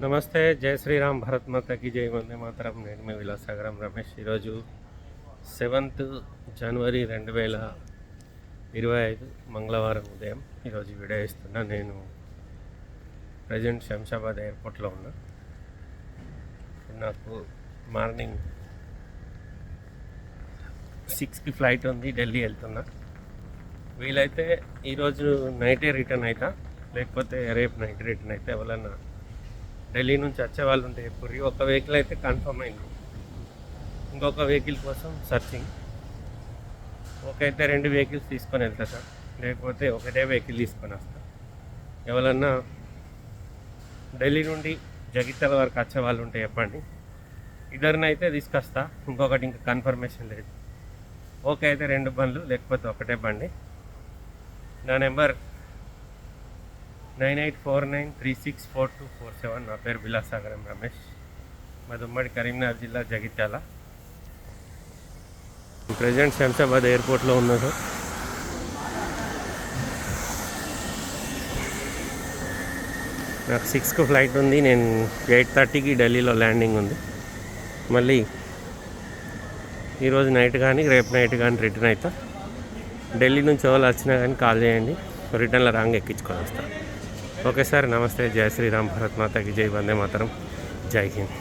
నమస్తే, జై శ్రీరామ్, భరత్ మాతకి జై, వందే మాతరం. నేను మీ విలాసాగరం రమేష్. ఈరోజు 7th జనవరి 2025 మంగళవారం ఉదయం ఈరోజు వీడియో ఇస్తున్నా. నేను ప్రజెంట్ శంషాబాద్ ఎయిర్పోర్ట్లో ఉన్నా. నాకు మార్నింగ్ 6కి ఫ్లైట్ ఉంది, ఢిల్లీ వెళ్తున్నా. వీలైతే ఈరోజు నైటే రిటర్న్ అవుతా, లేకపోతే రేపు నైట్ రిటర్న్ అయితే. ఎవరన్నా ఢిల్లీ నుంచి వచ్చే వాళ్ళు ఉంటే ఎప్పుడు ఒక వెహికల్ అయితే కన్ఫర్మ్ అయింది, ఇంకొక వెహికల్ కోసం సర్చింగ్. ఒకైతే 2 వెహికల్స్ తీసుకొని వెళ్తా సార్, లేకపోతే ఒకటే వెహికల్ తీసుకొని వస్తా. ఎవరన్నా ఢిల్లీ నుండి జగిత్యాల వరకు వచ్చే వాళ్ళు ఉంటే చెప్పండి, ఇద్దరినైతే తీసుకొస్తా. ఇంకొకటి ఇంకా కన్ఫర్మేషన్ లేదు. ఓకే అయితే 2 బండ్లు, లేకపోతే ఒకటే బండి. నా నెంబర్ 9849364247. నా పేరు విలాసాగరం రమేష్. మాది ఉమ్మడి కరీంనగర్ జిల్లా, జగిత్యాల. ప్రజెంట్ శంషాబాద్ ఎయిర్పోర్ట్లో ఉన్నా సార్. నాకు 6కు ఫ్లైట్ ఉంది. నేను 8:30కి ఢిల్లీలో ల్యాండింగ్ ఉంది. మళ్ళీ ఈరోజు నైట్ కానీ రేపు నైట్ కానీ రిటర్న్ అవుతా. ఢిల్లీ నుంచి ఎవరు వచ్చినా కానీ కాల్ చేయండి, రిటర్న్లో రాంగ్ ఎక్కించుకొని వస్తాను. ఓకే సార్, నమస్తే, జై శ్రీరామ్, భరత్ మాతకి జై, వందే మాతరం, జై హింద్.